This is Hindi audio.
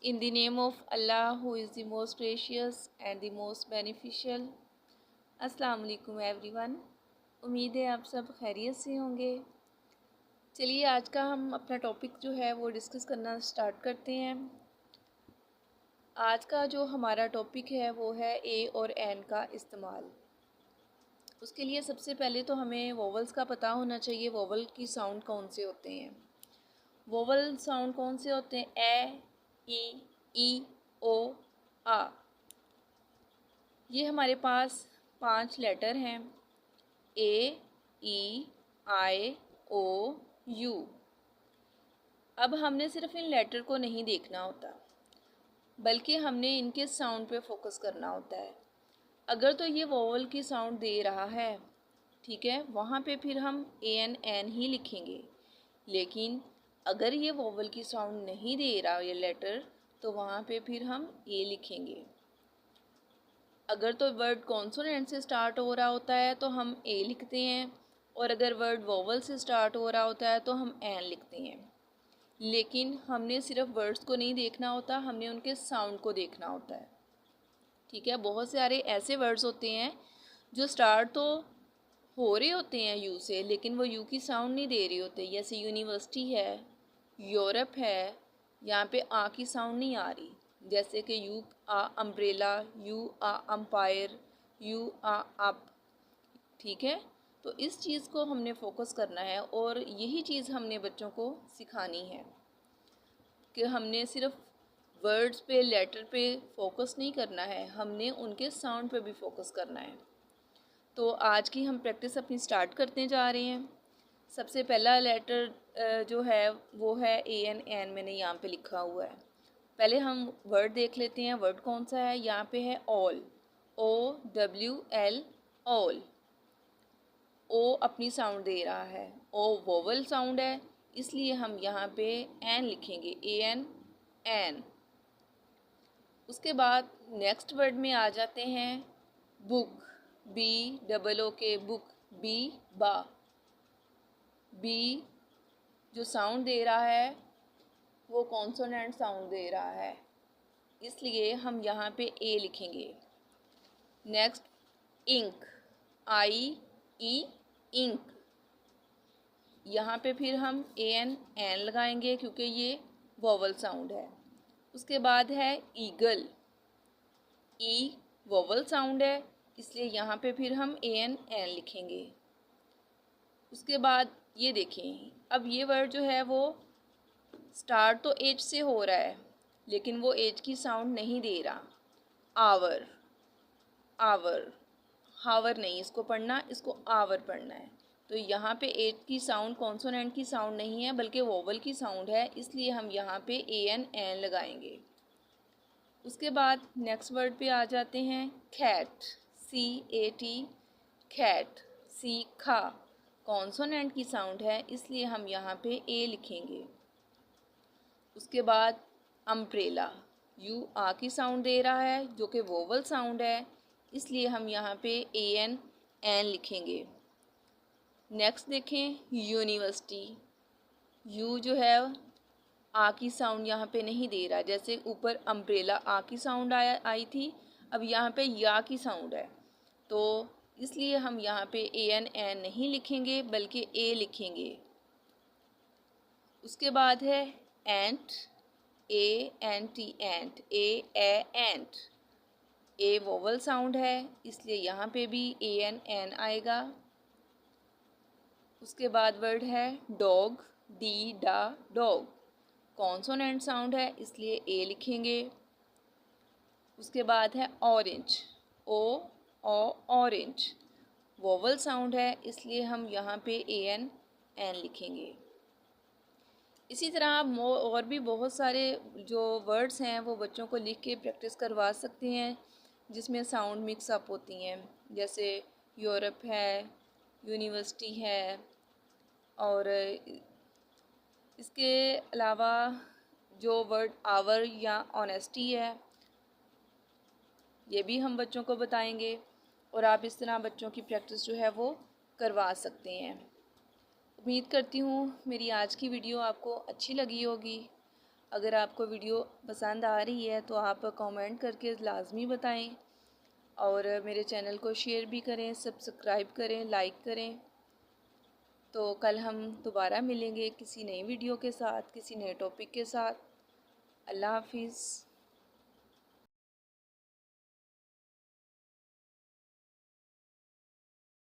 In the name of Allah, who is the most gracious and the most beneficial. अस्सलाम वालेकुम एवरीवन। उम्मीद है आप सब खैरियत से होंगे। चलिए आज का हम अपना टॉपिक जो है वो डिस्कस करना स्टार्ट करते हैं। आज का जो हमारा टॉपिक है वो है ए और एन का इस्तेमाल। उसके लिए सबसे पहले तो हमें वोवल्स का पता होना चाहिए, वोवल की साउंड कौन से होते हैं। वोवल साउंड कौन से होते हैं? ए, ई, ओ, आ। ये हमारे पास 5 लेटर हैं, ए, ई, आई, ओ, यू। अब हमने सिर्फ इन लेटर को नहीं देखना होता, बल्कि हमने इनके साउंड पे फोकस करना होता है। अगर तो ये वोवल की साउंड दे रहा है, ठीक है, वहाँ पे फिर हम एन ही लिखेंगे। लेकिन अगर ये वोवल की साउंड नहीं दे रहा ये लेटर, तो वहाँ पे फिर हम ए लिखेंगे। अगर तो वर्ड कॉन्सोनेंट से स्टार्ट हो रहा होता है तो हम ए लिखते हैं, और अगर वर्ड वोवल से स्टार्ट हो रहा होता है तो हम एन लिखते हैं। लेकिन हमने सिर्फ वर्ड्स को नहीं देखना होता, हमने उनके साउंड को देखना होता है। ठीक है, बहुत सारे ऐसे वर्ड्स होते हैं जो स्टार्ट तो हो रहे होते हैं यू से, लेकिन वो यू की साउंड नहीं दे रहे होते। जैसे यूनिवर्सिटी है, यूरोप है, यहाँ पे आ की साउंड नहीं आ रही। जैसे कि यू आ अम्ब्रेला, यू आ अम्पायर, यू आ अप। ठीक है, तो इस चीज़ को हमने फोकस करना है, और यही चीज़ हमने बच्चों को सिखानी है कि हमने सिर्फ वर्ड्स पे, लेटर पे फोकस नहीं करना है, हमने उनके साउंड पे भी फोकस करना है। तो आज की हम प्रैक्टिस अपनी स्टार्ट करते जा रहे हैं। सबसे पहला लेटर जो है वो है एन मैंने यहाँ पे लिखा हुआ है। पहले हम वर्ड देख लेते हैं। वर्ड कौन सा है? यहाँ पे है ऑल, OWL, ऑल। ओ अपनी साउंड दे रहा है, ओ वोवल साउंड है, इसलिए हम यहाँ पे एन लिखेंगे, एन। उसके बाद नेक्स्ट वर्ड में आ जाते हैं बुक, BOOK, बुक, बी बा। बी जो साउंड दे रहा है वो कॉन्सोनेंट साउंड दे रहा है, इसलिए हम यहाँ पे ए लिखेंगे। Next ink, IE, ink. यहाँ पे फिर हम एन लगाएंगे क्योंकि ये वोवल साउंड है। उसके बाद है ईगल, ई वोवल साउंड है, इसलिए यहाँ पे फिर हम एन लिखेंगे। उसके बाद ये देखें, अब ये वर्ड जो है वो स्टार्ट तो एच से हो रहा है, लेकिन वो एच की साउंड नहीं दे रहा। आवर, हावर नहीं इसको पढ़ना, इसको आवर पढ़ना है। तो यहाँ पे एच की साउंड कॉन्सोनेंट की साउंड नहीं है, बल्कि वोवल की साउंड है, इसलिए हम यहाँ पे एन लगाएंगे। उसके बाद नेक्स्ट वर्ड पे आ जाते हैं कैट, CAT, कैट, सी खा। कॉन्सोनेंट की साउंड है, इसलिए हम यहाँ पे ए लिखेंगे। उसके बाद अम्ब्रेला, यू आ की साउंड दे रहा है जो कि वोवल साउंड है, इसलिए हम यहाँ पे एन लिखेंगे। नेक्स्ट देखें यूनिवर्सिटी, यू जो है आ की साउंड यहाँ पे नहीं दे रहा। जैसे ऊपर अम्ब्रेला आ की साउंड आई थी, अब यहाँ पे या की साउंड है, तो इसलिए हम यहाँ पे एन नहीं लिखेंगे बल्कि ए लिखेंगे। उसके बाद है एंट, ANT, एंट, एंट। ए वोवल साउंड है, इसलिए यहाँ पे भी एन आएगा। उसके बाद वर्ड है डॉग, डा डॉग। कॉन्सोनेंट साउंड है, इसलिए ए लिखेंगे। उसके बाद है ऑरेंज, ओ ऑरेंज। वोवल साउंड है, इसलिए हम यहाँ पे एन लिखेंगे। इसी तरह आप और भी बहुत सारे जो वर्ड्स हैं वो बच्चों को लिख के प्रैक्टिस करवा सकते हैं, जिसमें साउंड मिक्स अप होती हैं। जैसे यूरोप है, यूनिवर्सिटी है, और इसके अलावा जो वर्ड आवर या ऑनेस्टी है, ये भी हम बच्चों को बताएंगे, और आप इस तरह बच्चों की प्रैक्टिस जो है वो करवा सकते हैं। उम्मीद करती हूँ मेरी आज की वीडियो आपको अच्छी लगी होगी। अगर आपको वीडियो पसंद आ रही है तो आप कमेंट करके लाजमी बताएं और मेरे चैनल को शेयर भी करें, सब्सक्राइब करें, लाइक करें। तो कल हम दोबारा मिलेंगे किसी नई वीडियो के साथ, किसी नए टॉपिक के साथ। अल्लाह हाफिज़।